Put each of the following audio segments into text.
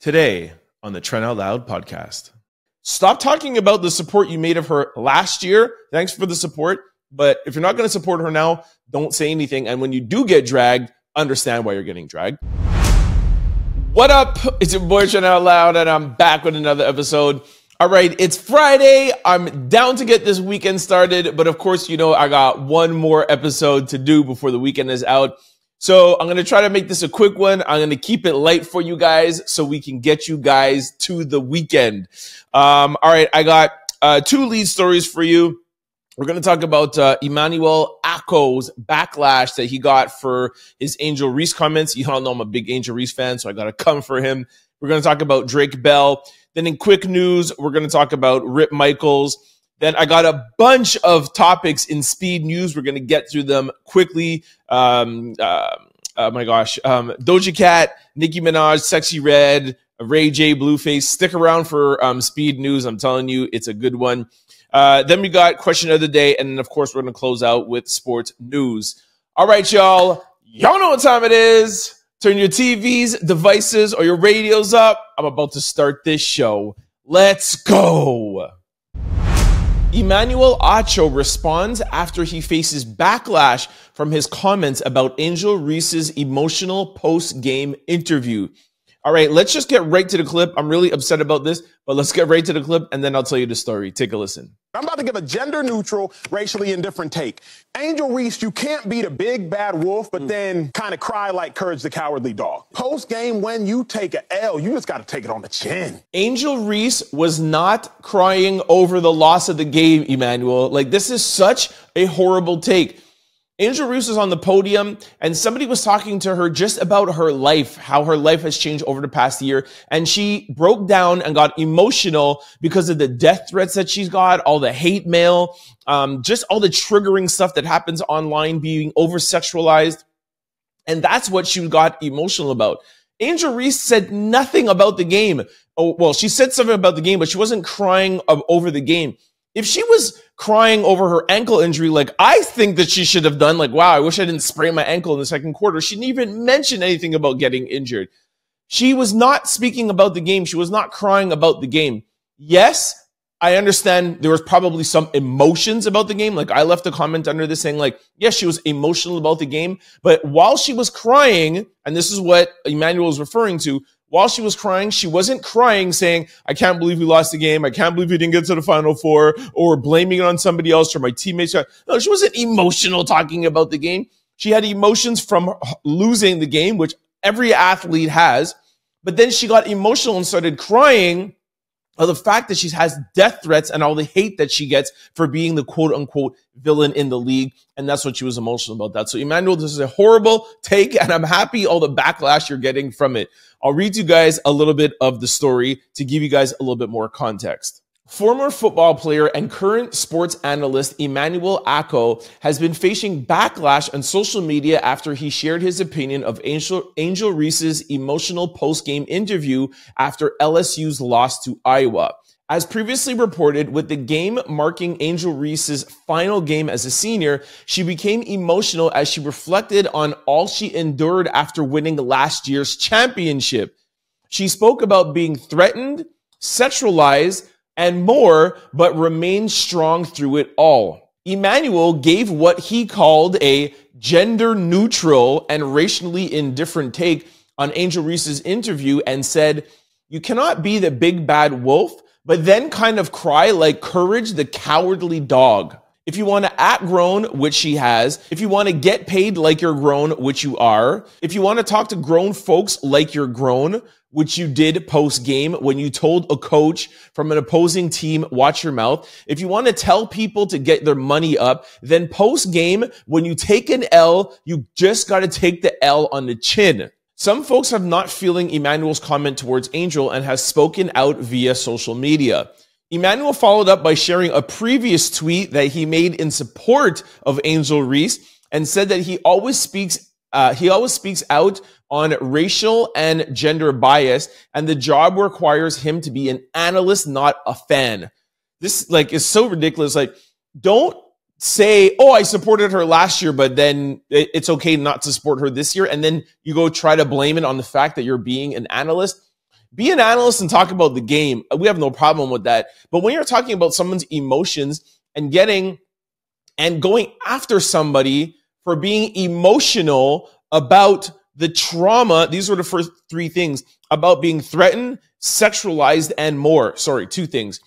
Today on the Trent Out Loud Podcast. Stop talking about the support you made of her last year. Thanks for the support. But if you're not going to support her now, don't say anything. And when you do get dragged, understand why you're getting dragged. What up? It's your boy Trent Out Loud, and I'm back with another episode. All right, it's Friday. I'm down to get this weekend started. But of course, you know, I got one more episode to do before the weekend is out. So I'm going to try to make this a quick one. I'm going to keep it light for you guys so we can get you guys to the weekend. All right, I got two lead stories for you. We're going to talk about Emmanuel Acho's backlash that he got for his Angel Reese comments. You all know I'm a big Angel Reese fan, so I got to come for him. We're going to talk about Drake Bell. Then in quick news, we're going to talk about Rip Michaels. Then I got a bunch of topics in speed news. We're going to get through them quickly. Doja Cat, Nicki Minaj, Sexy Red, Ray J, Blueface. Stick around for speed news. I'm telling you, it's a good one. Then we got question of the day. And then, of course, we're going to close out with sports news. All right, y'all. Y'all know what time it is. Turn your TVs, devices, or your radios up. I'm about to start this show. Let's go. Emmanuel Acho responds after he faces backlash from his comments about Angel Reese's emotional post-game interview. All right, let's just get right to the clip. I'm really upset about this, but let's get right to the clip, and then I'll tell you the story. Take a listen. I'm about to give a gender-neutral, racially indifferent take. Angel Reese, you can't be the big bad wolf, but then kind of cry like Courage the Cowardly Dog. Post-game, when you take an L, you just got to take it on the chin. Angel Reese was not crying over the loss of the game, Emmanuel. Like, this is such a horrible take. Angel Reese was on the podium, and somebody was talking to her just about her life, how her life has changed over the past year. And she broke down and got emotional because of the death threats that she's got, all the hate mail, just all the triggering stuff that happens online, being over-sexualized. And that's what she got emotional about. Angel Reese said nothing about the game. Oh, well, she said something about the game, but she wasn't crying over the game. If she was crying over her ankle injury, like I think that she should have done, like, wow, I wish I didn't sprain my ankle in the second quarter. She didn't even mention anything about getting injured. She was not speaking about the game. She was not crying about the game. Yes, I understand there was probably some emotions about the game. Like I left a comment under this saying like, yes, she was emotional about the game. But while she was crying, and this is what Emmanuel is referring to, while she was crying, she wasn't crying saying, I can't believe we lost the game. I can't believe we didn't get to the Final Four, or blaming it on somebody else or my teammates. No, she wasn't emotional talking about the game. She had emotions from losing the game, which every athlete has. But then she got emotional and started crying of the fact that she has death threats and all the hate that she gets for being the quote unquote villain in the league. And that's what she was emotional about that. So Emmanuel, this is a horrible take, and I'm happy all the backlash you're getting from it. I'll read you guys a little bit of the story to give you guys a little bit more context. Former football player and current sports analyst Emmanuel Acho has been facing backlash on social media after he shared his opinion of Angel Reese's emotional post-game interview after LSU's loss to Iowa. As previously reported, with the game marking Angel Reese's final game as a senior, she became emotional as she reflected on all she endured after winning last year's championship. She spoke about being threatened, sexualized, and more, but remained strong through it all. Emmanuel gave what he called a gender-neutral and racially indifferent take on Angel Reese's interview and said, you cannot be the big bad wolf, but then kind of cry like Courage the Cowardly Dog. If you want to act grown, which she has, if you want to get paid like you're grown, which you are, if you want to talk to grown folks like you're grown, which you did post-game when you told a coach from an opposing team, watch your mouth. If you want to tell people to get their money up, then post-game, when you take an L, you just got to take the L on the chin. Some folks are not feeling Emmanuel's comment towards Angel and has spoken out via social media. Emmanuel followed up by sharing a previous tweet that he made in support of Angel Reese and said that he always speaks out on racial and gender bias, and the job requires him to be an analyst, not a fan. This is so ridiculous. Like, don't say, oh, I supported her last year, but then it's okay not to support her this year. And then you go try to blame it on the fact that you're being an analyst. Be an analyst and talk about the game. We have no problem with that. But when you're talking about someone's emotions and going after somebody for being emotional about the trauma, these were the first three things, about being threatened, sexualized, and more. Sorry, two things.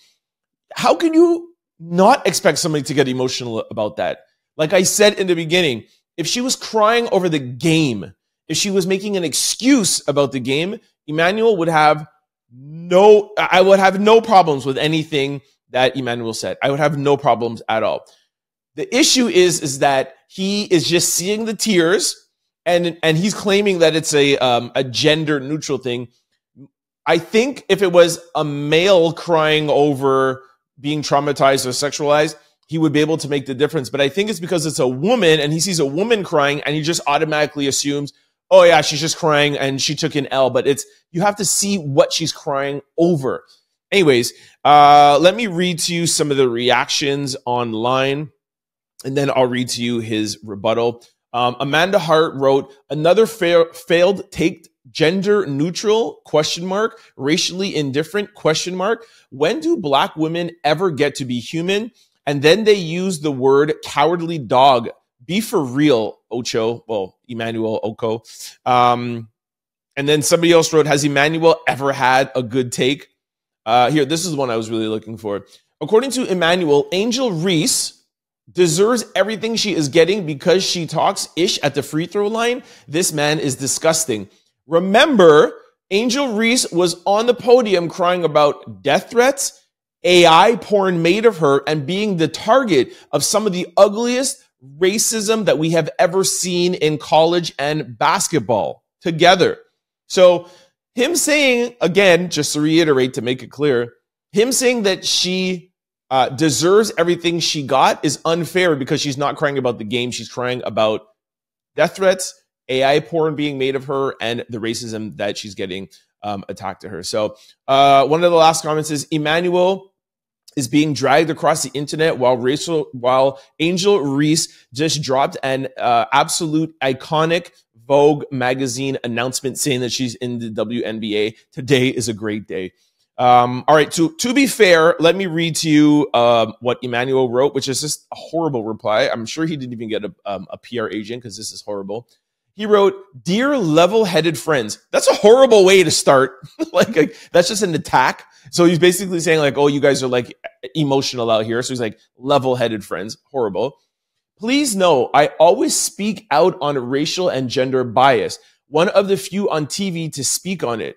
How can you not expect somebody to get emotional about that? Like I said in the beginning, if she was crying over the game, if she was making an excuse about the game, Emmanuel would have I would have no problems with anything that Emmanuel said. I would have no problems at all. The issue is that he is just seeing the tears and he's claiming that it's a gender neutral thing. I think if it was a male crying over being traumatized or sexualized, he would be able to make the difference. But I think it's because it's a woman and he sees a woman crying and he just automatically assumes, oh yeah, she's just crying and she took an L. But you have to see what she's crying over. Anyways, let me read to you some of the reactions online and then I'll read to you his rebuttal. Amanda Hart wrote, another failed take, gender neutral, ? Racially indifferent, ? When do Black women ever get to be human? And then they use the word cowardly dog. Be for real, Acho. Well, Emmanuel Oko. And then somebody else wrote, has Emmanuel ever had a good take? Here, this is the one I was really looking for. According to Emmanuel, Angel Reese deserves everything she is getting because she talks ish at the free throw line. This man is disgusting. Remember, Angel Reese was on the podium crying about death threats, AI porn made of her, and being the target of some of the ugliest racism that we have ever seen in college and basketball together. So him saying, again, just to reiterate, to make it clear, him saying that she deserves everything she got is unfair because she's not crying about the game. She's crying about death threats, AI porn being made of her, and the racism that she's getting attacked to her. So one of the last comments is, Emmanuel is being dragged across the internet while Angel Reese just dropped an absolute iconic Vogue magazine announcement saying that she's in the WNBA. Today is a great day. All right, to be fair, let me read to you what Emmanuel wrote, which is just a horrible reply. I'm sure he didn't even get a PR agent because this is horrible. He wrote, dear level-headed friends. That's a horrible way to start. like that's just an attack. So he's basically saying like, oh, you guys are like emotional out here. So he's like, level-headed friends. Horrible. Please know, I always speak out on racial and gender bias. One of the few on TV to speak on it.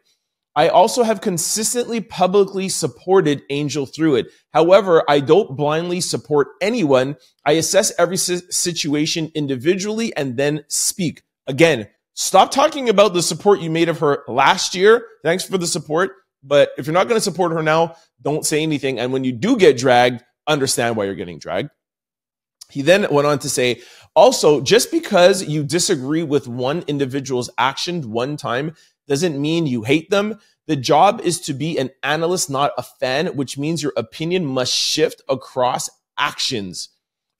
I also have consistently publicly supported Angel through it. However, I don't blindly support anyone. I assess every situation individually and then speak. Again, stop talking about the support you made of her last year. Thanks for the support. But if you're not going to support her now, don't say anything. And when you do get dragged, understand why you're getting dragged. He then went on to say, also, just because you disagree with one individual's action one time doesn't mean you hate them. The job is to be an analyst, not a fan, which means your opinion must shift across actions.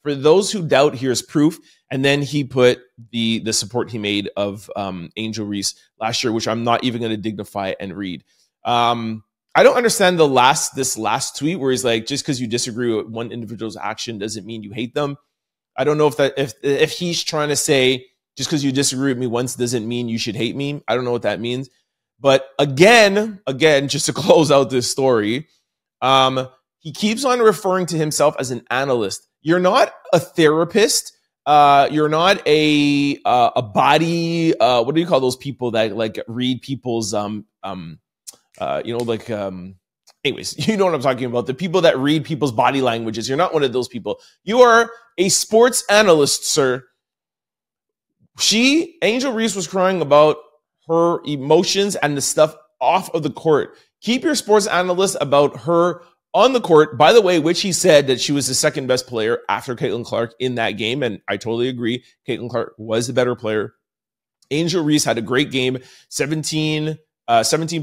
For those who doubt, here's proof. And then he put the support he made of Angel Reese last year, which I'm not even going to dignify and read. I don't understand this last tweet where he's like, just because you disagree with one individual's action doesn't mean you hate them. I don't know if he's trying to say just because you disagree with me once doesn't mean you should hate me. I don't know what that means. But again, just to close out this story, he keeps on referring to himself as an analyst. You're not a therapist. You're not a body. What do you call those people that like read people's anyways, you know what I'm talking about. The people that read people's body languages. You're not one of those people. You are a sports analyst, sir. Angel Reese was crying about her emotions and the stuff off of the court. Keep your sports analyst about her on the court, by the way, which he said that she was the second best player after Caitlin Clark in that game. And I totally agree. Caitlin Clark was the better player. Angel Reese had a great game, 17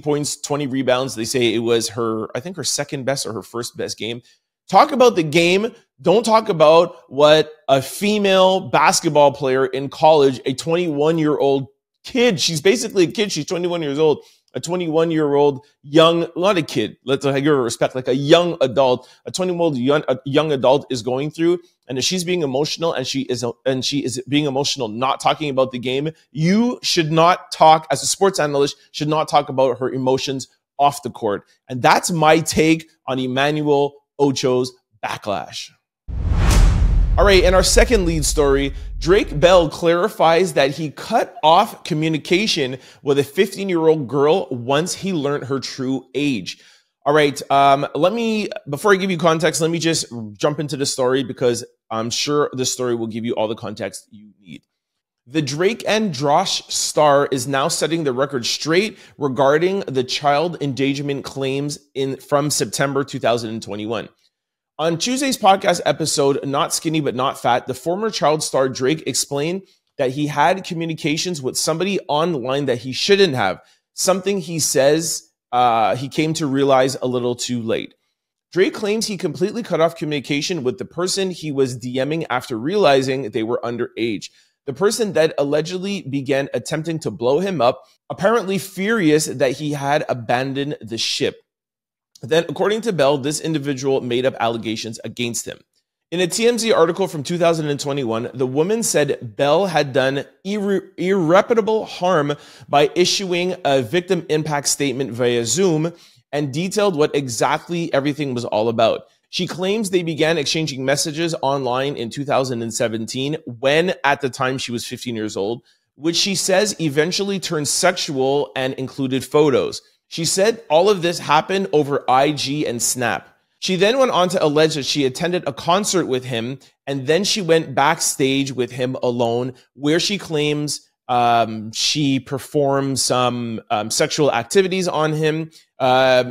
points, 20 rebounds. They say it was her second best or her first best game. Talk about the game. Don't talk about what a female basketball player in college, a 21-year-old kid, she's basically a kid, she's 21 years old, a 21-year-old young, not a kid, let's give her respect, like a young adult, a 21-year-old young adult is going through, and if she's being emotional and she is being emotional, not talking about the game, you should not talk, as a sports analyst, should not talk about her emotions off the court. And that's my take on Emmanuel Ocho's Backlash. All right, in our second lead story, Drake Bell clarifies that he cut off communication with a 15-year-old girl once he learned her true age. All right, before I give you context, let me just jump into the story because I'm sure the story will give you all the context you need. The Drake and Josh star is now setting the record straight regarding the child endangerment claims from September 2021. On Tuesday's podcast episode, Not Skinny But Not Fat, the former child star Drake explained that he had communications with somebody online that he shouldn't have, something he says he came to realize a little too late. Drake claims he completely cut off communication with the person he was DMing after realizing they were underage. The person that allegedly began attempting to blow him up, apparently furious that he had abandoned the ship. Then, according to Bell, this individual made up allegations against him. In a TMZ article from 2021, the woman said Bell had done irreparable harm by issuing a victim impact statement via Zoom and detailed what exactly everything was all about. She claims they began exchanging messages online in 2017 when, at the time, she was 15 years old, which she says eventually turned sexual and included photos. She said all of this happened over IG and Snap. She then went on to allege that she attended a concert with him, and then she went backstage with him alone, where she claims she performed some sexual activities on him.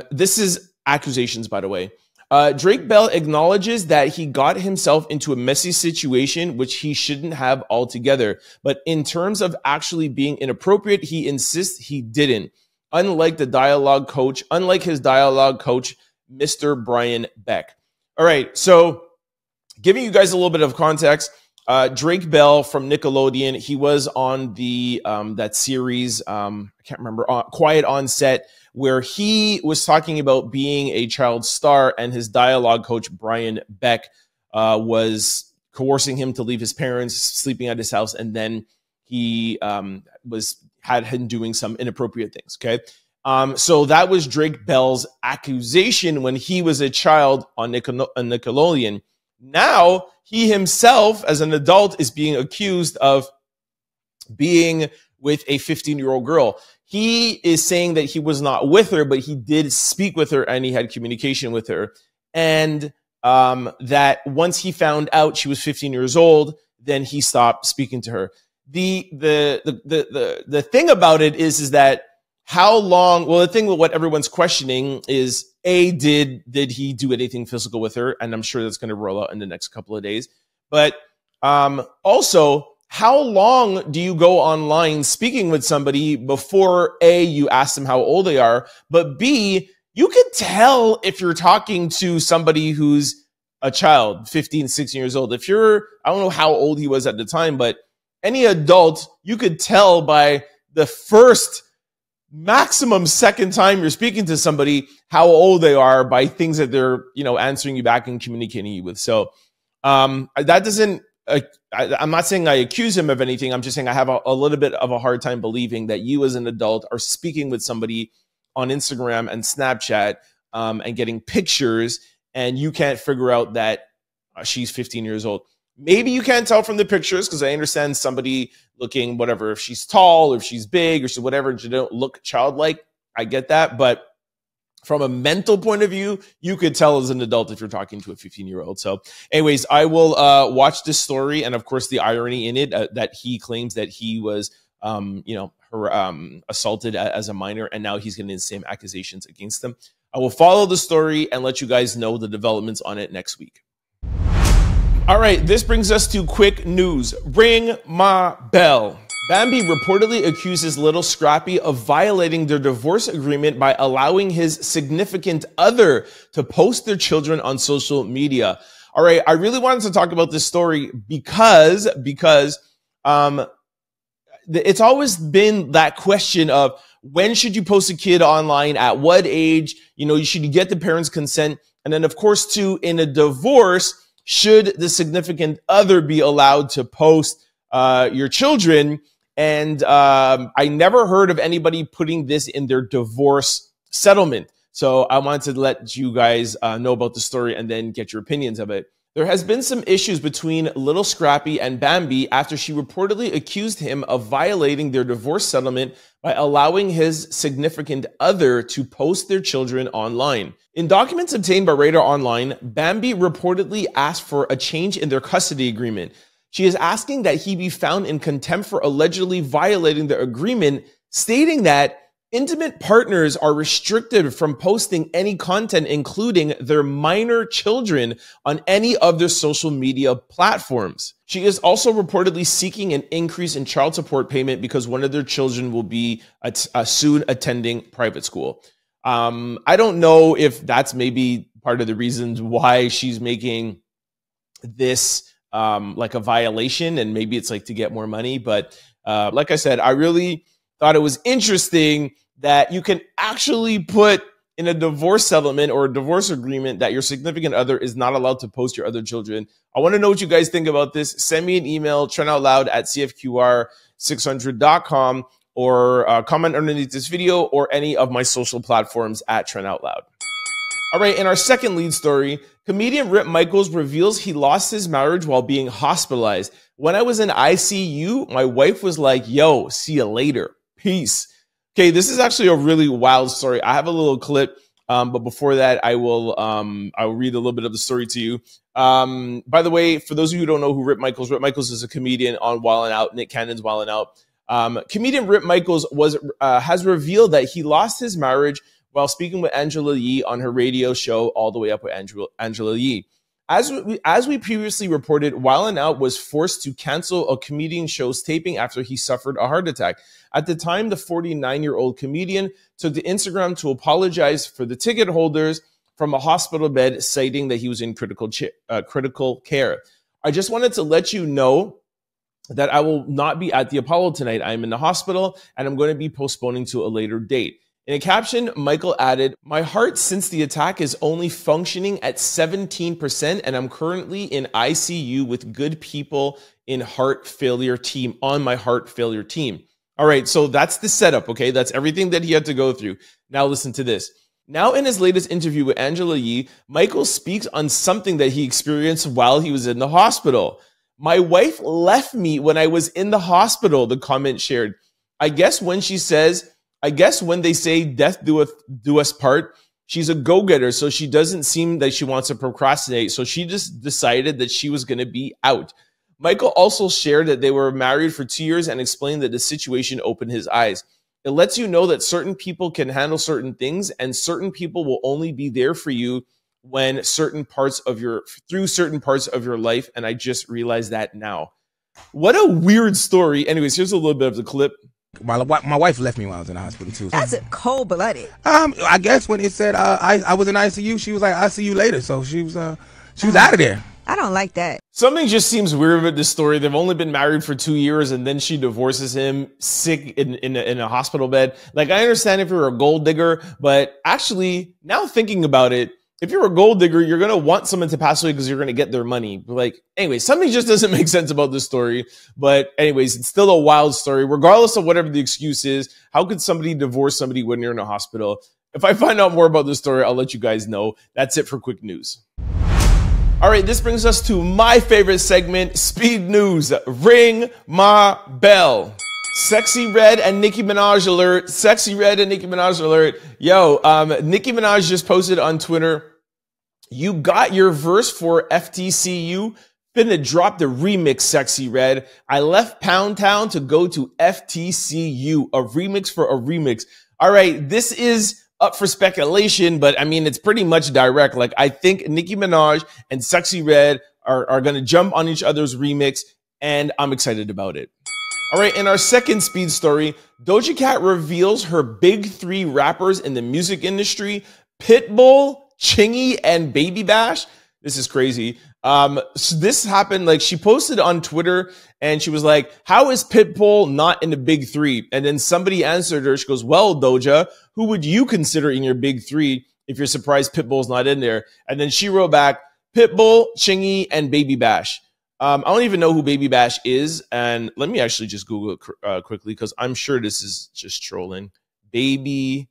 This is accusations, by the way. Drake Bell acknowledges that he got himself into a messy situation, which he shouldn't have altogether. But in terms of actually being inappropriate, he insists he didn't. Unlike his dialogue coach, Mr. Brian Beck. All right, so giving you guys a little bit of context, Drake Bell from Nickelodeon, he was on the that series, I can't remember, Quiet on Set, where he was talking about being a child star, and his dialogue coach, Brian Beck, was coercing him to leave his parents, sleeping at his house, and then he had him doing some inappropriate things, okay? So that was Drake Bell's accusation when he was a child on Nickelodeon. Now, he himself, as an adult, is being accused of being with a 15-year-old girl. He is saying that he was not with her, but he did speak with her and he had communication with her. And that once he found out she was 15 years old, then he stopped speaking to her. The thing about it is that how long, well, the thing with what everyone's questioning is, A, did he do anything physical with her? And I'm sure that's going to roll out in the next couple of days. But also, how long do you go online speaking with somebody before, A, you ask them how old they are, but B, you can tell if you're talking to somebody who's a child, 15, 16 years old. If you're, I don't know how old he was at the time, but any adult, you could tell by the first maximum second time you're speaking to somebody how old they are by things that they're, answering you back and communicating you with. So that doesn't, I'm not saying I accuse him of anything. I'm just saying I have a little bit of a hard time believing that you as an adult are speaking with somebody on Instagram and Snapchat and getting pictures, and you can't figure out that she's 15 years old. Maybe you can't tell from the pictures, because I understand somebody looking, whatever, if she's tall, or if she's big, or whatever, and she don't look childlike. I get that. But from a mental point of view, you could tell as an adult if you're talking to a 15-year-old. So anyways, I will watch this story. And of course, the irony in it, that he claims that he was, assaulted as a minor, and now he's getting the same accusations against them. I will follow the story and let you guys know the developments on it next week. All right, this brings us to quick news. Ring my bell. Bambi reportedly accuses Lil Scrappy of violating their divorce agreement by allowing his significant other to post their children on social media. All right, I really wanted to talk about this story because it's always been that question of, when should you post a kid online, at what age, should you get the parents' consent? And then, of course, too, in a divorce, should the significant other be allowed to post your children? And I never heard of anybody putting this in their divorce settlement. So I wanted to let you guys know about the story and then get your opinions of it. There has been some issues between Lil Scrappy and Bambi after she reportedly accused him of violating their divorce settlement by allowing his significant other to post their children online. In documents obtained by Radar Online, Bambi reportedly asked for a change in their custody agreement. She is asking that he be found in contempt for allegedly violating the agreement, stating that intimate partners are restricted from posting any content, including their minor children, on any of their social media platforms. She is also reportedly seeking an increase in child support payment because one of their children will be soon attending private school. I don't know if that's maybe part of the reasons why she's making this like a violation, and maybe it's like to get more money. But like I said, I really thought it was interesting that you can actually put in a divorce settlement or a divorce agreement that your significant other is not allowed to post your other children. I want to know what you guys think about this. Send me an email, trentoutloud@cfqr600.com, or comment underneath this video or any of my social platforms at Trent Out Loud. All right, in our second lead story, comedian Rip Michaels reveals he lost his marriage while being hospitalized. When I was in ICU, my wife was like, yo, see you later. Peace. Okay, this is actually a really wild story. I have a little clip, but before that, I'll read a little bit of the story to you. By the way, for those of you who don't know who Rip Michaels is a comedian on Wild 'N Out, Nick Cannon's Wild 'N Out. Comedian Rip Michaels has revealed that he lost his marriage while speaking with Angela Yee on her radio show, All the Way Up with Angela Yee. As we previously reported, Wild 'N Out was forced to cancel a comedian show's taping after he suffered a heart attack. At the time, the 49-year-old comedian took to Instagram to apologize for the ticket holders from a hospital bed, citing that he was in critical care. I just wanted to let you know that I will not be at the Apollo tonight. I'm in the hospital, and I'm going to be postponing to a later date. In a caption, Michael added, "My heart since the attack is only functioning at 17%, and I'm currently in ICU with good people in heart failure team, on my heart failure team." All right, so that's the setup, okay? That's everything that he had to go through. Now listen to this. Now in his latest interview with Angela Yee, Michael speaks on something that he experienced while he was in the hospital. "My wife left me when I was in the hospital," the comment shared. I guess when they say death do us part, she's a go-getter, so she doesn't seem that she wants to procrastinate. So she just decided that she was going to be out. Michael also shared that they were married for 2 years and explained that the situation opened his eyes. It lets you know that certain people can handle certain things, and certain people will only be there for you when through certain parts of your life. And I just realized that now. What a weird story. Anyways, here's a little bit of the clip. My wife left me when I was in the hospital too. That's cold-blooded. I guess when it said I was in ICU, she was like, "I'll see you later." So she was out of there. I don't like that. Something just seems weird with this story. They've only been married for 2 years, and then she divorces him sick in a hospital bed. Like, I understand if you're a gold digger, but actually, now thinking about it, if you're a gold digger, you're going to want someone to pass away because you're going to get their money. Like, anyway, something just doesn't make sense about this story. But anyways, it's still a wild story. Regardless of whatever the excuse is, how could somebody divorce somebody when you're in a hospital? If I find out more about this story, I'll let you guys know. That's it for quick news. All right, this brings us to my favorite segment, Speed News. Ring my bell. Sexy Red and Nicki Minaj alert. Sexy Red and Nicki Minaj alert. Yo, Nicki Minaj just posted on Twitter, "You got your verse for FTCU. Finna drop the remix, Sexy Red. I left Pound Town to go to FTCU. A remix for a remix." All right, this is up for speculation, but I mean, it's pretty much direct. Like, I think Nicki Minaj and Sexy Red are going to jump on each other's remix, and I'm excited about it. All right, in our second speed story, Doja Cat reveals her big 3 rappers in the music industry, Pitbull, Chingy, and Baby Bash. This is crazy. So this happened, like she posted on Twitter and she was like, how is Pitbull not in the big three? And then somebody answered her. She goes, well, Doja, who would you consider in your big three if you're surprised Pitbull's not in there? And then she wrote back, Pitbull, Chingy, and Baby Bash. I don't even know who Baby Bash is. And let me actually just Google it quickly because I'm sure this is just trolling. Baby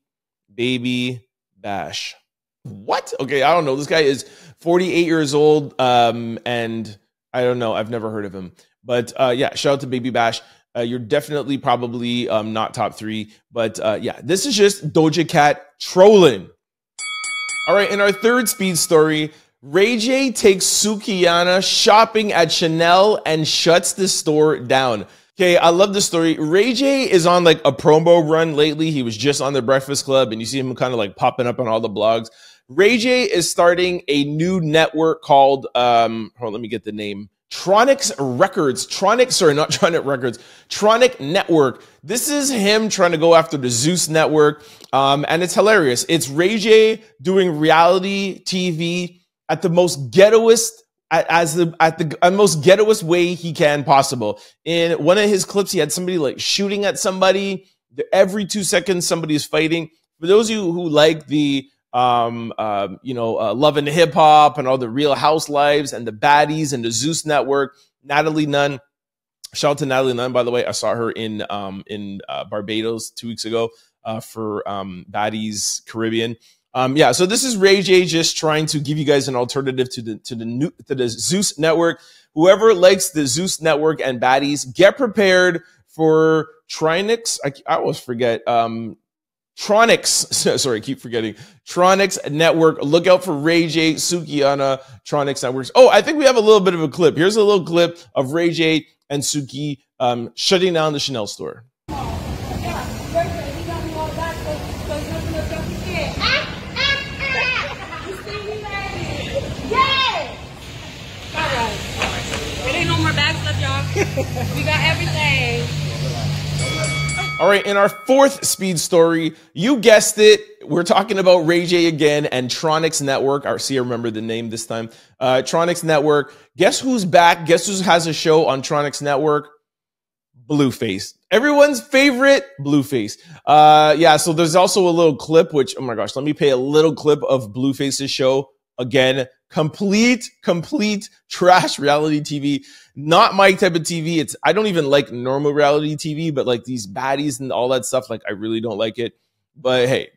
Bash. What? Okay, I don't know. This guy is 48 years old, and I don't know. I've never heard of him. But yeah, shout out to Baby Bash. You're definitely probably not top three. But yeah, this is just Doja Cat trolling. All right, in our third speed story, Ray J takes Suki shopping at Chanel and shuts the store down. Okay, I love this story. Ray J is on like a promo run lately. He was just on the Breakfast Club, and you see him kind of like popping up on all the blogs. Ray J is starting a new network called, hold on, let me get the name. Tronics Records. Tronic Network. This is him trying to go after the Zeus Network. And it's hilarious. It's Ray J doing reality TV at the most ghettoest, most ghettoest way he can possible. In one of his clips, he had somebody like shooting at somebody. Every 2 seconds, somebody is fighting. For those of you who like the Love and Hip Hop and all the Real Housewives and the Baddies and the Zeus Network, Natalie Nunn. Shout out to Natalie Nunn, by the way. I saw her in Barbados 2 weeks ago for Baddies Caribbean. Yeah, so this is Ray J just trying to give you guys an alternative to the Zeus Network. Whoever likes the Zeus Network and Baddies, get prepared for Trinix. I always forget. Tronics, sorry, I keep forgetting. Tronics Network. Look out for Ray J, Suki, Tronics Networks. Oh, I think we have a little bit of a clip. Here's a little clip of Ray J and Suki shutting down the Chanel store. We got everything. All right, in our fourth speed story, you guessed it, we're talking about Ray J again and Tronics Network. I remember the name this time. Tronics Network. Guess who's back? Guess who has a show on Tronics Network? Blueface. Everyone's favorite, Blueface. Yeah, so there's also a little clip, which, oh my gosh, let me play a little clip of Blueface's show. Again, complete trash reality TV. Not my type of TV. I don't even like normal reality TV, but like these baddies and all that stuff, like I really don't like it. But hey,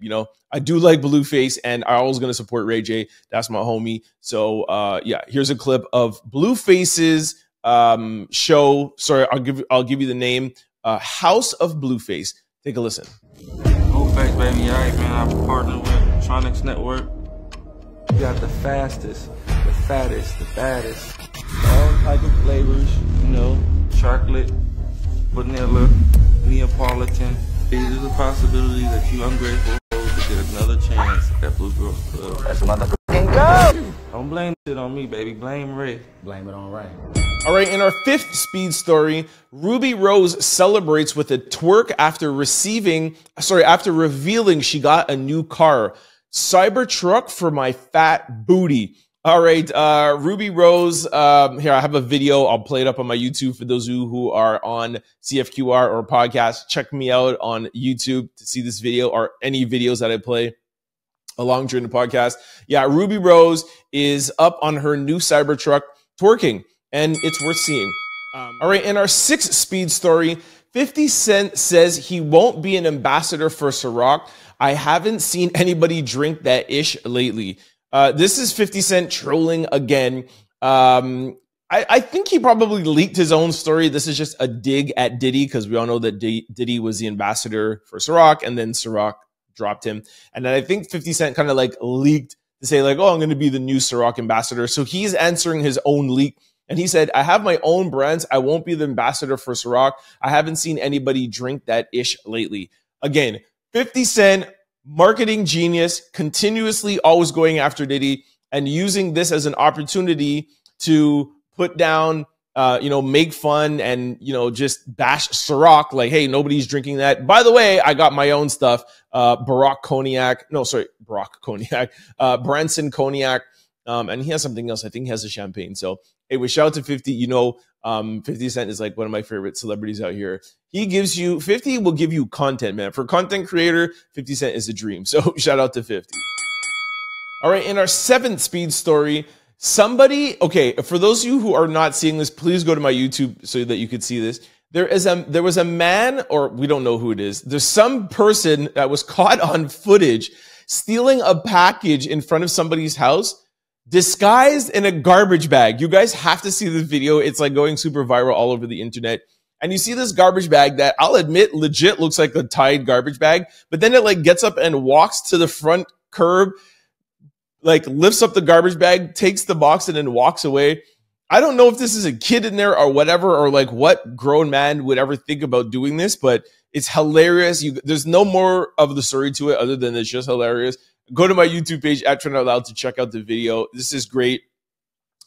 I do like Blueface, and I'm always going to support Ray J. That's my homie. So yeah, here's a clip of Blueface's show. Sorry, I'll give you the name. House of Blueface. Take a listen. Blueface, baby. All right, man. I'm partnered with Tronics Network. We got the fastest, the fattest, the baddest, all type of flavors, chocolate, vanilla, Neapolitan. There's a possibility that you ungrateful to get another chance at Blue Girls Club. That's motherfucking go! Don't blame it on me, baby. Blame Ray. Blame it on Ray. All right, in our fifth speed story, Ruby Rose celebrates with a twerk after revealing she got a new car. Cybertruck for my fat booty. All right, Ruby Rose, here, I have a video. I'll play it up on my YouTube for those of you who are on CFQR or podcast. Check me out on YouTube to see this video or any videos that I play along during the podcast. Yeah, Ruby Rose is up on her new Cybertruck twerking, and it's worth seeing. All right, in our sixth speed story, 50 Cent says he won't be an ambassador for Cîroc. I haven't seen anybody drink that ish lately. This is 50 Cent trolling again. I think he probably leaked his own story. This is just a dig at Diddy because we all know that Diddy was the ambassador for Cîroc, and then Cîroc dropped him. And then I think 50 Cent kind of like leaked to say like, oh, I'm going to be the new Cîroc ambassador. So he's answering his own leak. And he said, I have my own brands. I won't be the ambassador for Cîroc. I haven't seen anybody drink that ish lately. Again, 50 Cent, marketing genius, continuously always going after Diddy and using this as an opportunity to put down, make fun and, just bash Cîroc like, hey, nobody's drinking that. By the way, I got my own stuff. Branson Cognac. And he has something else. I think he has a champagne. So anyway, shout out to 50. You know, 50 Cent is like one of my favorite celebrities out here. 50 will give you content, man. For content creator, 50 Cent is a dream. So shout out to 50. All right, in our 7th speed story, okay, for those of you who are not seeing this, please go to my YouTube so that you could see this. There was a man, or we don't know who it is. There's some person that was caught on footage stealing a package in front of somebody's house, disguised in a garbage bag. You guys have to see the video. It's like going super viral all over the internet. And you see this garbage bag that I'll admit legit looks like a Tide garbage bag, but then it like gets up and walks to the front curb, like lifts up the garbage bag, takes the box and then walks away. I don't know if this is a kid in there or whatever, or like what grown man would ever think about doing this, but it's hilarious. There's no more of the story to it other than it's just hilarious. Go to my YouTube page at Trent Out Loud to check out the video. This is great.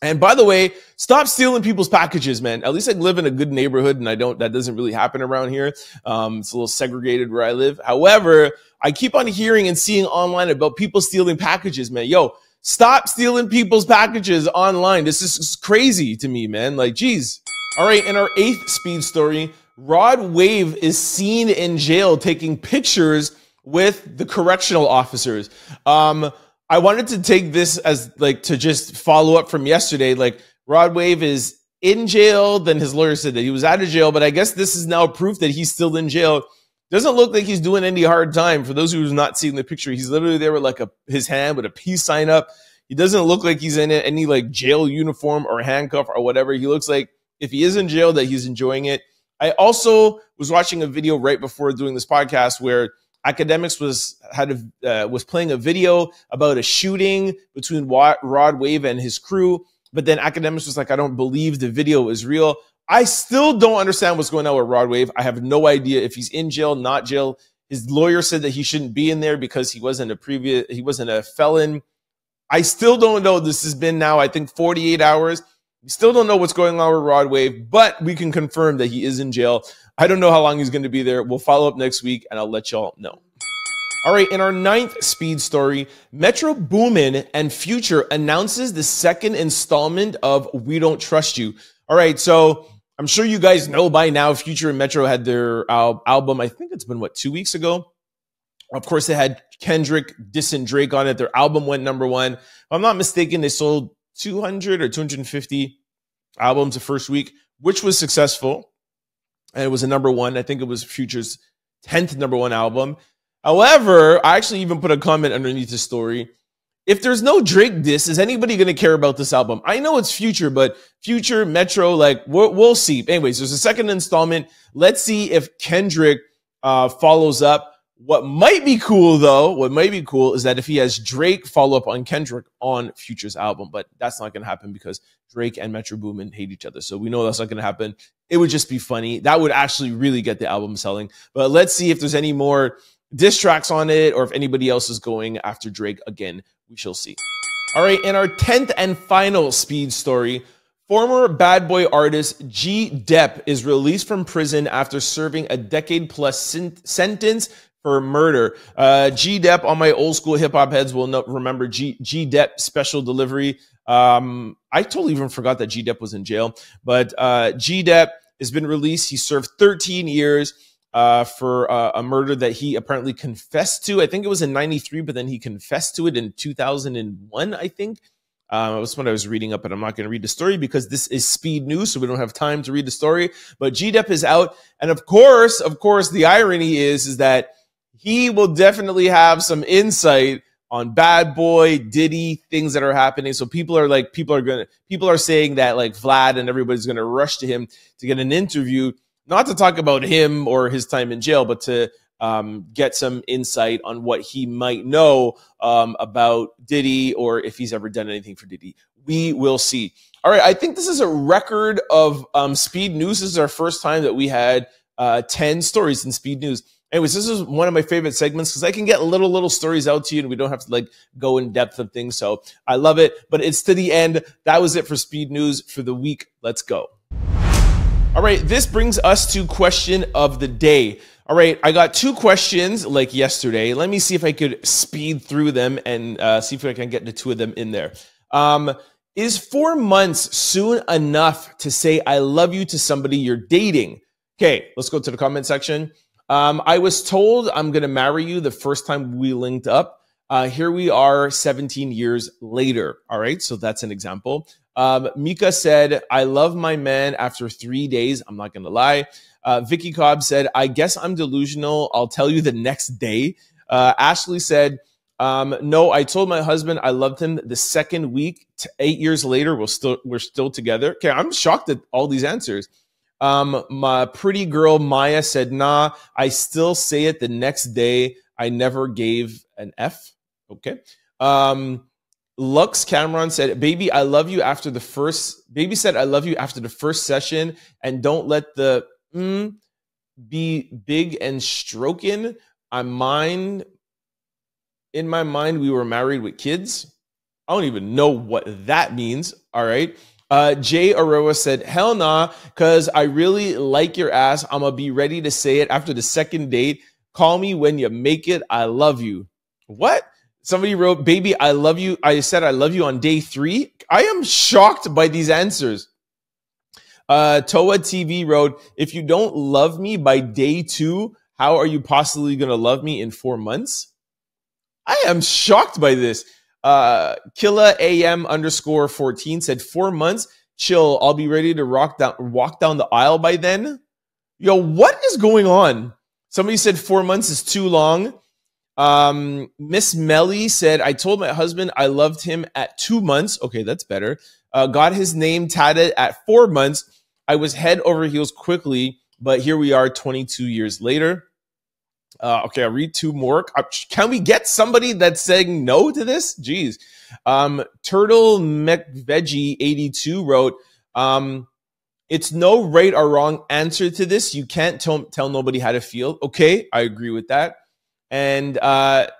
And by the way, stop stealing people's packages, man. At least I live in a good neighborhood and that doesn't really happen around here. It's a little segregated where I live. However, I keep on hearing and seeing online about people stealing packages, man. Yo, stop stealing people's packages online. This is crazy to me, man. Like, geez. All right, in our 8th speed story, Rod Wave is seen in jail taking pictures with the correctional officers. I wanted to take this as like to just follow up from yesterday. Like, Rod Wave is in jail. Then his lawyer said that he was out of jail, but I guess this is now proof that he's still in jail. Doesn't look like he's doing any hard time. For those who's not seeing the picture, he's literally there with like his hand with a peace sign up. He doesn't look like he's in any like jail uniform or handcuff or whatever. He looks like if he is in jail that he's enjoying it. I also was watching a video right before doing this podcast where Academics was playing a video about a shooting between Rod Wave and his crew, but then Academics was like, I don't believe the video is real. I still don't understand what's going on with Rod Wave. I have no idea if he's in jail, not jail. His lawyer said that he shouldn't be in there because he wasn't a felon. I still don't know. This has been now, I think, 48 hours. We still don't know what's going on with Rod Wave, but we can confirm that he is in jail. I don't know how long he's going to be there. We'll follow up next week, and I'll let y'all know. All right, in our 9th speed story, Metro Boomin and Future announces the 2nd installment of We Don't Trust You. All right, so I'm sure you guys know by now, Future and Metro had their album, I think it's been, 2 weeks ago? Of course, they had Kendrick dissing Drake on it. Their album went #1. If I'm not mistaken, they sold 200 or 250 albums the first week, which was successful. And it was a #1. I think it was Future's 10th #1 album. However, I actually even put a comment underneath the story. If there's no Drake diss, is anybody going to care about this album? I know it's Future, but Future, Metro, like, we'll see. Anyways, there's a 2nd installment. Let's see if Kendrick follows up. What might be cool, though, is that if he has Drake follow up on Kendrick on Future's album, but that's not going to happen because Drake and Metro Boomin hate each other. So we know that's not going to happen. It would just be funny. That would actually really get the album selling. But let's see if there's any more diss tracks on it or if anybody else is going after Drake again. We shall see. All right, in our 10th and final speed story, former Bad Boy artist G Depp is released from prison after serving a decade-plus sentence for murder. G Depp, all my old school hip hop heads will remember G Depp Special Delivery. I totally even forgot that G Depp was in jail, but G Depp has been released. He served 13 years for a murder that he apparently confessed to. I think it was in '93, but then he confessed to it in 2001, I think. That's what I was reading up, and I'm not going to read the story because this is speed news, so we don't have time to read the story. But G Depp is out, and of course, the irony is that he will definitely have some insight on Bad Boy, Diddy, things that are happening. So people are saying that like Vlad and everybody's going to rush to him to get an interview, not to talk about him or his time in jail, but to get some insight on what he might know about Diddy or if he's ever done anything for Diddy. We will see. All right, I think this is a record of speed news. This is our first time that we had 10 stories in speed news. Anyways, this is one of my favorite segments because I can get little stories out to you and we don't have to like go in depth of things. So I love it, but it's to the end. That was it for speed news for the week. Let's go. All right, this brings us to question of the day. All right, I got 2 questions like yesterday. Let me see if I could speed through them and see if I can get the 2 of them in there. Is 4 months soon enough to say I love you to somebody you're dating? Okay, let's go to the comment section. I was told I'm going to marry you the first time we linked up. Here we are 17 years later. All right, so that's an example. Mika said, I love my man after 3 days. I'm not going to lie. Vicky Cobb said, I guess I'm delusional. I'll tell you the next day. Ashley said, no, I told my husband I loved him the second week. 8 years later, we're still together. Okay, I'm shocked at all these answers. My pretty girl Maya said, nah, I still say it the next day. I never gave an F. Okay. Lux Cameron said, baby, I love you after the first, baby said, I love you after the first session, and don't let the be big and stroking. In my mind, we were married with kids. I don't even know what that means. All right. Jay Aroa said, hell nah, because I really like your ass. I'm going to be ready to say it after the second date. Call me when you make it. I love you. What? Somebody wrote, baby, I love you. I said I love you on day 3. I am shocked by these answers. Toa TV wrote, if you don't love me by day 2, how are you possibly going to love me in 4 months? I am shocked by this. Killa AM _14 said 4 months. Chill. I'll be ready to walk down the aisle by then. Yo, what is going on? Somebody said 4 months is too long. Miss Melly said, I told my husband I loved him at 2 months. Okay, that's better. Got his name tatted at 4 months. I was head over heels quickly, but here we are 22 years later. Okay, I'll read 2 more. Can we get somebody that's saying no to this? Jeez. Turtle McVeggie 82 wrote, it's no right or wrong answer to this. You can't tell nobody how to feel. Okay, I agree with that. And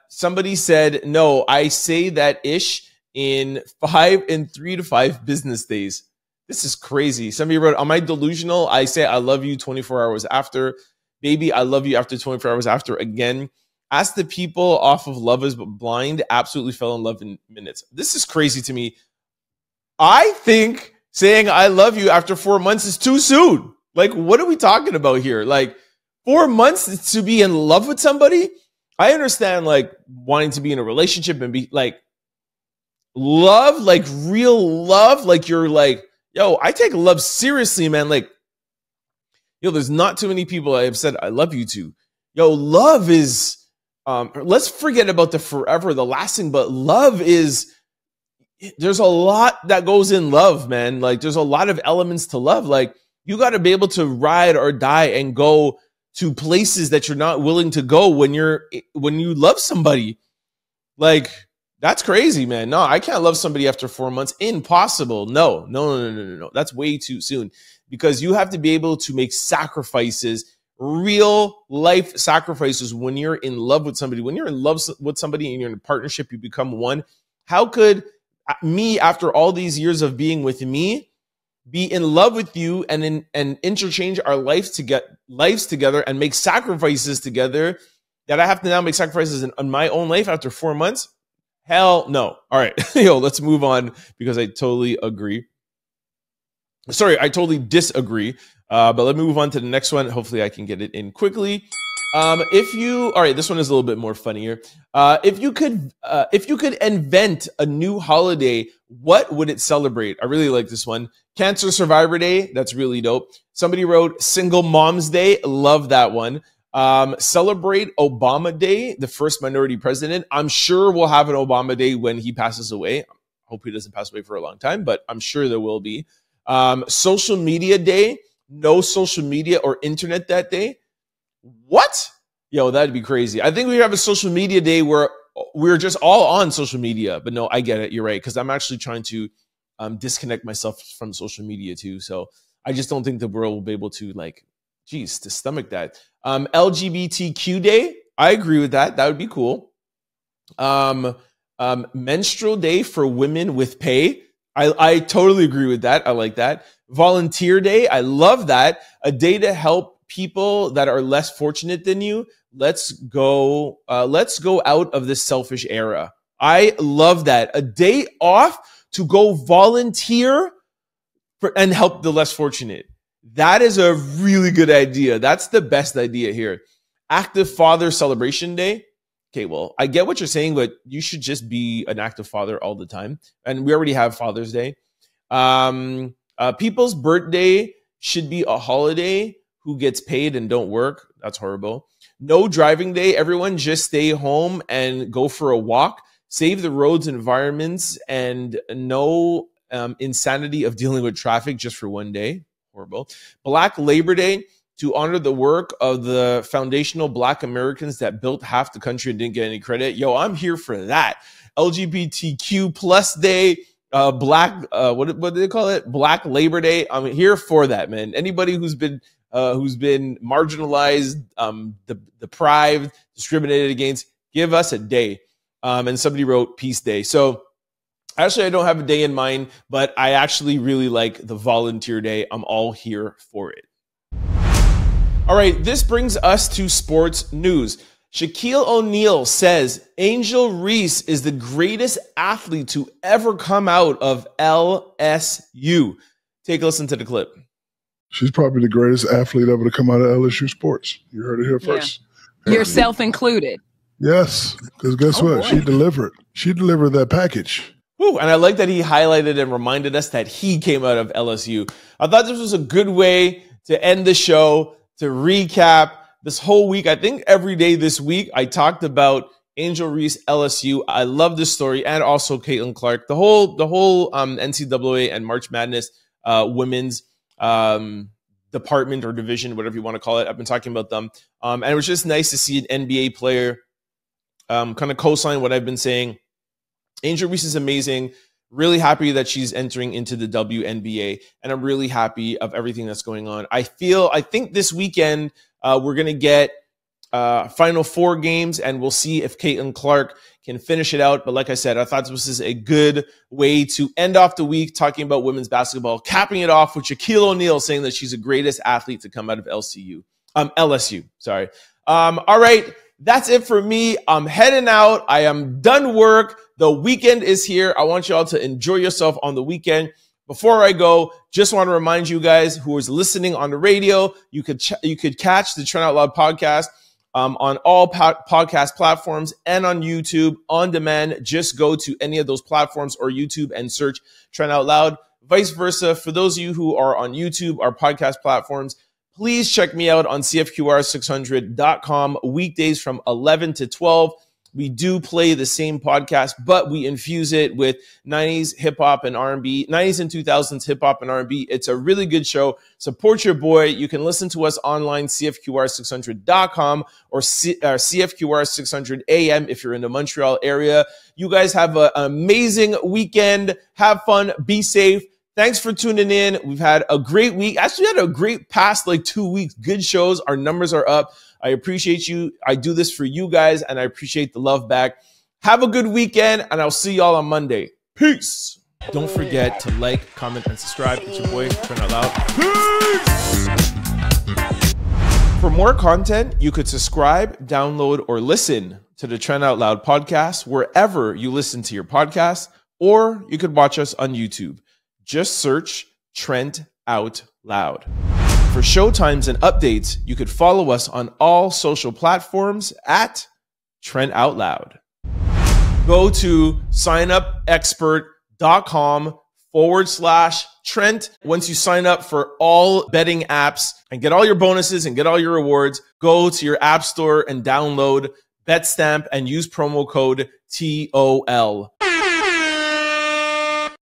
somebody said, no, I say that ish in 3 to 5 business days. This is crazy. Somebody wrote, am I delusional? I say I love you 24 hours after. Baby, I love you after 24 hours after again. Ask the people off of Love is Blind. Absolutely fell in love in minutes. This is crazy to me. I think saying I love you after 4 months is too soon. Like, what are we talking about here? Like, 4 months to be in love with somebody? I understand, like, wanting to be in a relationship and be, like, love, like, real love. Like, you're like, yo, I take love seriously, man. Like, yo, there's not too many people I have said I love you to. Yo, love is, let's forget about the forever, the lasting, but love is, there's a lot that goes in love, man. Like, there's a lot of elements to love. Like, you got to be able to ride or die and go to places that you're not willing to go when you love somebody. Like, that's crazy, man. No, I can't love somebody after 4 months. Impossible. No. That's way too soon. Because you have to be able to make sacrifices, real life sacrifices when you're in love with somebody. When you're in love with somebody and you're in a partnership, you become one. How could me, after all these years of being with me, be in love with you and interchange our lives together and make sacrifices together that I have to now make sacrifices in my own life after 4 months? Hell no. All right. Yo, let's move on because I totally agree. Sorry, I totally disagree. But let me move on to the next one. Hopefully I can get it in quickly. All right, this one is a little bit more funnier. If you could invent a new holiday, what would it celebrate? I really like this one. Cancer Survivor Day. That's really dope. Somebody wrote Single Moms Day. Love that one. Celebrate Obama Day, the first minority president. I'm sure we'll have an Obama Day when he passes away. I hope he doesn't pass away for a long time, but I'm sure there will be. Social Media Day. No social media or internet that day. What? Yo, that'd be crazy. I think we have a social media day where we're just all on social media. But no, I get it. You're right. Because I'm actually trying to disconnect myself from social media too. So I just don't think the world will be able to, like, geez, to stomach that. LGBTQ Day. I agree with that. That would be cool. Menstrual Day for women with pay. I totally agree with that. I like that. Volunteer Day. I love that. A day to help people that are less fortunate than you. Let's go out of this selfish era. I love that. A day off to go volunteer and help the less fortunate. That is a really good idea. That's the best idea here. Active Father Celebration Day. Okay, well, I get what you're saying, but you should just be an active father all the time. And we already have Father's Day. People's birthday should be a holiday. Who gets paid and don't work? That's horrible. No driving day. Everyone just stay home and go for a walk. Save the roads, environments, and no insanity of dealing with traffic just for one day. Horrible. Black Labor Day, to honor the work of the foundational Black Americans that built half the country and didn't get any credit. Yo, I'm here for that. LGBTQ plus day, Black, what do they call it? Black Labor Day. I'm here for that, man. Anybody who's been marginalized, deprived, discriminated against, give us a day. And somebody wrote Peace Day. So actually, I don't have a day in mind, but I actually really like the volunteer day. I'm all here for it. All right, this brings us to sports news. Shaquille O'Neal says Angel Reese is the greatest athlete to ever come out of LSU. Take a listen to the clip. She's probably the greatest athlete ever to come out of LSU sports. You heard it here first. Yeah. Yourself included. Yes, because guess what? Boy. She delivered. She delivered that package. Ooh, and I like that he highlighted and reminded us that he came out of LSU. I thought this was a good way to end the show, to recap this whole week. I think every day this week I talked about Angel Reese, LSU. I love this story, and also Caitlin Clark. The whole NCAA and March Madness women's department or division, whatever you want to call it. I've been talking about them. And it was just nice to see an NBA player kind of co-sign what I've been saying. Angel Reese is amazing. Really happy that she's entering into the WNBA, and I'm really happy of everything that's going on. I think this weekend we're going to get Final Four games, and we'll see if Caitlin Clark can finish it out. But like I said, I thought this was a good way to end off the week talking about women's basketball, capping it off with Shaquille O'Neal saying that she's the greatest athlete to come out of LSU. Sorry. All right. That's it for me. I'm heading out. I am done work. The weekend is here. I want you all to enjoy yourself on the weekend. Before I go, just want to remind you guys who is listening on the radio, you could catch the Trent Out Loud podcast on all podcast platforms and on YouTube on demand. Just go to any of those platforms or YouTube and search Trent Out Loud. Vice versa, for those of you who are on YouTube, our podcast platforms, please check me out on CFQR600.com weekdays from 11 to 12. We do play the same podcast, but we infuse it with 90s hip-hop and R&B, 90s and 2000s hip-hop and R&B. It's a really good show. Support your boy. You can listen to us online, CFQR600.com or CFQR600 AM if you're in the Montreal area. You guys have an amazing weekend. Have fun. Be safe. Thanks for tuning in. We've had a great week. Actually, had a great past 2 weeks. Good shows. Our numbers are up. I appreciate you. I do this for you guys, and I appreciate the love back. Have a good weekend, and I'll see y'all on Monday. Peace. Don't forget to like, comment, and subscribe. It's your boy, Trent Out Loud. Peace. For more content, you could subscribe, download, or listen to the Trent Out Loud podcast wherever you listen to your podcasts, or you could watch us on YouTube. Just search Trent Out Loud. For showtimes and updates, you could follow us on all social platforms at Trent Out Loud. Go to signupexpert.com/Trent. Once you sign up for all betting apps and get all your bonuses and get all your rewards, go to your app store and download BetStamp and use promo code TOL.